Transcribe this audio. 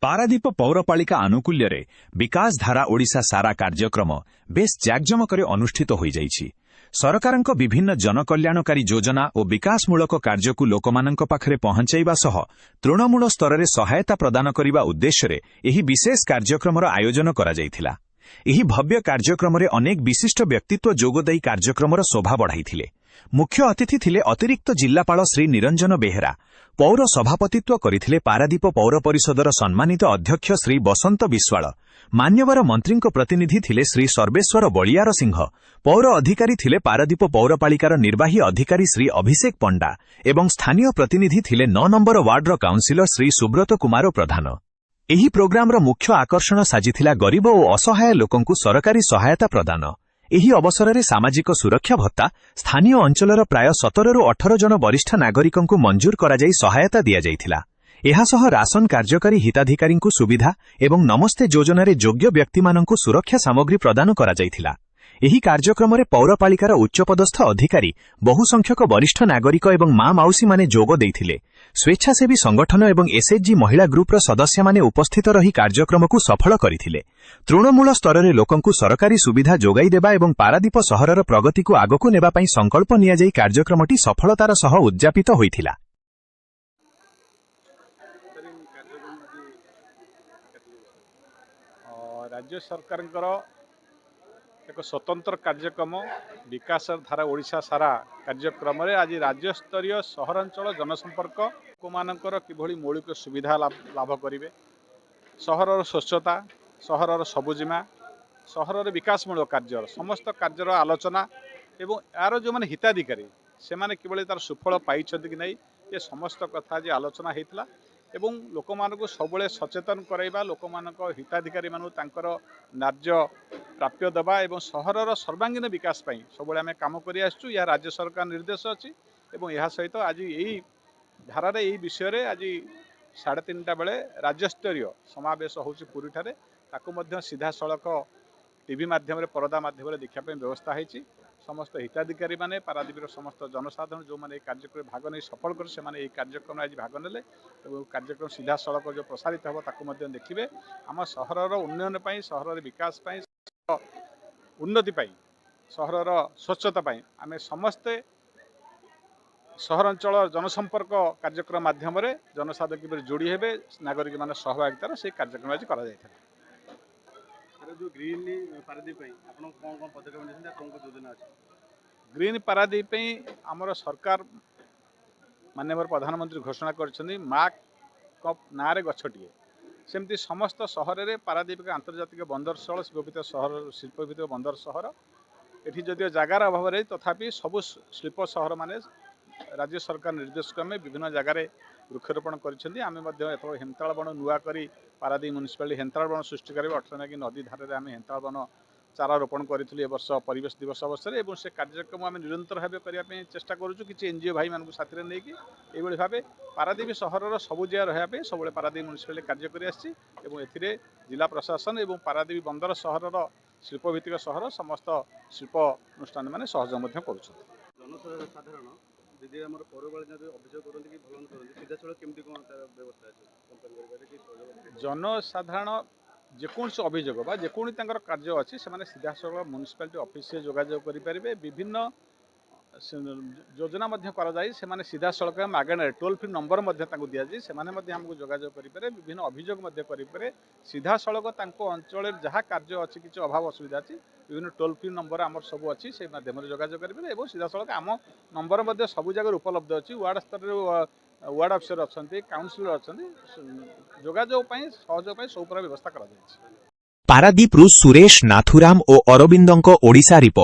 ପାରାଦୀପ ପୌରପାଳିକା ଆନୁକୂଲ୍ୟରେ ବିକାଶ ଧାରା ଓଡ଼ିଶା ସାରା କାର୍ଯ୍ୟକ୍ରମ ବେଶ୍ ଜାକଜମକରେ ଅନୁଷ୍ଠିତ ହୋଇଯାଇଛି। ସରକାରଙ୍କ ବିଭିନ୍ନ ଜନକଲ୍ୟାଣକାରୀ ଯୋଜନା ଓ ବିକାଶମୂଳକ କାର୍ଯ୍ୟକୁ ଲୋକମାନଙ୍କ ପାଖରେ ପହଞ୍ଚାଇବା ସହ ତୃଣମୂଳ ସ୍ତରରେ ସହାୟତା ପ୍ରଦାନ କରିବା ଉଦ୍ଦେଶ୍ୟରେ ଏହି ବିଶେଷ କାର୍ଯ୍ୟକ୍ରମର ଆୟୋଜନ କରାଯାଇଥିଲା। ଏହି ଭବ୍ୟ କାର୍ଯ୍ୟକ୍ରମରେ ଅନେକ ବିଶିଷ୍ଟ ବ୍ୟକ୍ତିତ୍ୱ ଯୋଗଦେଇ କାର୍ଯ୍ୟକ୍ରମର ଶୋଭା ବଢ଼ାଇଥିଲେ। ମୁଖ୍ୟ ଅତିଥି ଥିଲେ ଅତିରିକ୍ତ ଜିଲ୍ଲାପାଳ ଶ୍ରୀ ନିରଞ୍ଜନ ବେହେରା। ପୌର ସଭାପତିତ୍ୱ କରିଥିଲେ ପାରାଦୀପ ପୌର ପରିଷଦର ସମ୍ମାନିତ ଅଧ୍ୟକ୍ଷ ଶ୍ରୀ ବସନ୍ତ ବିଶ୍ୱାଳ। ମାନ୍ୟବର ମନ୍ତ୍ରୀଙ୍କ ପ୍ରତିନିଧି ଥିଲେ ଶ୍ରୀ ସର୍ବେଶ୍ୱର ବଳିୟାର ସିଂହ। ପୌର ଅଧିକାରୀ ଥିଲେ ପାରାଦୀପ ପୌରପାଳିକାର ନିର୍ବାହୀ ଅଧିକାରୀ ଶ୍ରୀ ଅଭିଷେକ ପଣ୍ଡା ଏବଂ ସ୍ଥାନୀୟ ପ୍ରତିନିଧି ଥିଲେ 9 ନମ୍ବର ୱାର୍ଡର କାଉନ୍ସିଲର ଶ୍ରୀ ସୁବ୍ରତ କୁମାର ପ୍ରଧାନ। ଏହି ପ୍ରୋଗ୍ରାମର ମୁଖ୍ୟ ଆକର୍ଷଣ ସାଜିଥିଲା ଗରିବ ଓ ଅସହାୟ ଲୋକଙ୍କୁ ସରକାରୀ ସହାୟତା ପ୍ରଦାନ। ଏହି ଅବସରରେ ସାମାଜିକ ସୁରକ୍ଷା ଭତ୍ତା ସ୍ଥାନୀୟ ଅଞ୍ଚଳର ପ୍ରାୟ 17ରୁ 18 ଜଣ ବରିଷ୍ଠ ନାଗରିକଙ୍କୁ ମଞ୍ଜୁର କରାଯାଇ ସହାୟତା ଦିଆଯାଇଥିଲା। ଏହାସହ ରାସନ କାର୍ଯ୍ୟକାରୀ ହିତାଧିକାରୀଙ୍କୁ ସୁବିଧା ଏବଂ ନମସ୍ତେ ଯୋଜନାରେ ଯୋଗ୍ୟ ବ୍ୟକ୍ତିମାନଙ୍କୁ ସୁରକ୍ଷା ସାମଗ୍ରୀ ପ୍ରଦାନ କରାଯାଇଥିଲା। ଏହି କାର୍ଯ୍ୟକ୍ରମରେ ପୌରପାଳିକାର ଉଚ୍ଚପଦସ୍ଥ ଅଧିକାରୀ, ବହୁ ସଂଖ୍ୟକ ବରିଷ୍ଠ ନାଗରିକ ଏବଂ ମା ମାଉସୀମାନେ ଯୋଗ ଦେଇଥିଲେ। ସ୍ୱେଚ୍ଛାସେବୀ ସଂଗଠନ ଏବଂ ଏସ୍ଏଚ୍ଜି ମହିଳା ଗ୍ରୁପର ସଦସ୍ୟମାନେ ଉପସ୍ଥିତ ରହି କାର୍ଯ୍ୟକ୍ରମକୁ ସଫଳ କରିଥିଲେ। ତୃଣମୂଳ ସ୍ତରରେ ଲୋକଙ୍କୁ ସରକାରୀ ସୁବିଧା ଯୋଗାଇ ଦେବା ଏବଂ ପାରାଦୀପ ସହରର ପ୍ରଗତିକୁ ଆଗକୁ ନେବା ପାଇଁ ସଂକଳ୍ପ ନିଆଯାଇ କାର୍ଯ୍ୟକ୍ରମଟି ସଫଳତାର ସହ ଉଦ୍ଯାପିତ ହୋଇଥିଲା। राज्य सरकार एक स्वतंत्र कार्यक्रम विकास धारा ओडिशा सारा कार्यक्रम आज राज्य स्तरीय सहरांचल जनसंपर्क लोकमानकर किभली मौलिक सुविधा लाभ करेंगे, सहर स्वच्छता, सहर सबुजिमा, सहर विकासमूलक कार्य समस्त कार्यर आलोचना एवं यार जो मैंने हिताधिकारी से मैंने किभली तार सुफल पाई कि नहीं ये समस्त कथा आज आलोचना होता एवं लोक मानक सब सचेतन कराइबा, लोक मानक हिताधिकारी मानू तांकर न्याय्य प्राप्य देवा एवं सहरर सर्वांगीन विकास पाई सब आम काम कर आसुँ। यह राज्य सरकार निर्देश अच्छी एवं यह सहित आज यही धारार यही विषय रे आज 3:30 बेले राज्यस्तरीय समावेश होची पुरी ठारे ताकू मध्य सीधा सड़क टीवी माध्यम परदा माध्यम देखापी व्यवस्था होती। समस्त हिताधिकारी माने पारादीपर समस्त जनसाधारण जो मैंने कार्यक्रम भाग नहीं सफल कर से माने कार्यक्रम आज भाग नेले और कार्यक्रम सीधा सड़क जो प्रसारित हम ताकू देखिए। आम सहरर उन्नयन पाई, सहरर विकास पाई, उन्नति पाई, सहरर स्वच्छता पाई आम समस्ते सहरांचल जनसंपर्क कार्यक्रम माध्यम जनसाधारण किपर जोड़ी हेबे नागरिक मान सहभागितार से कार्यक्रम आज करा जायथा। जो ग्रीन पारादीप कौन कौन पदक्षेप नहीं कौन कौन योजना अच्छी? ग्रीन पारादीप आमर सरकार माननीय प्रधानमंत्री घोषणा कर माँ कप ना गछटिए सेमती समस्त सहर में पारादीप के आंतर्जातिक बंदर स्थल शिल्पभित्तिक सहर शिल्पभित्तिक बंदर सहर एटी जदिव जगार अभाव रही तथापि सबु शिल्प सहर माने राज्य सरकार निर्देश क्रमे विभिन्न जगार वृक्षरोपण कर हेमताल बन नुआ करी पारादीप म्युनिसिपालिटी हेमताल बन सृष्टि कर 18 नदी धारे आम हेमताल बन चारा रोपण करूँ वर्ष परिवेश दिवस अवसर और से कार्यक्रम आम निरंतर भाव करने चेष्टा करुँ कि एनजीओ भाई मानक साथी नहीं भाव पारादीप सहरर सबुजिया रहा सब पारादीप म्युनिसिपालिटी कार्य कर जिला प्रशासन और पारादीप बंदर सहरर शिल्पभित्तिक सहर समस्त शिल्प अनुष्ठान मैंने सहयोग कर जनसाधारण दीदी आम पौरपालिका अभियोग करते कि भल करते सीधा सड़क केमती कौन व्यवस्था अच्छे? जनसाधारण जेकोसी अभियोग बा जेकोसी कार्य अच्छी से सीधा सड़क म्युनिसिपालिटी ऑफिस से जोगाजोग करेंगे। विभिन्न योजना से सीधा सड़क मागणार टोल फ्री नंबर दि जाए से आमको जोगाजोग करेंगे। विभिन्न अभियोग करेंगे सीधा सड़क अंचल जहाँ कार्य अच्छी किसी अभाव असुविधा अच्छी विभिन्न टोल फ्री नंबर आम सब अच्छी से माध्यम जोगाजोग करेंगे और सीधा सड़क आम नंबर सब जगह उपलब्ध अच्छी। वार्ड स्तर वार्ड अफिसर अच्छा काउनसिलर अच्छा जोगाजोग सहयोग सब व्यवस्था करा जायछि। पारादीपरू सुरेश नाथुराम और अरविंदଙ୍କ ओडिशा रिपोर्ट।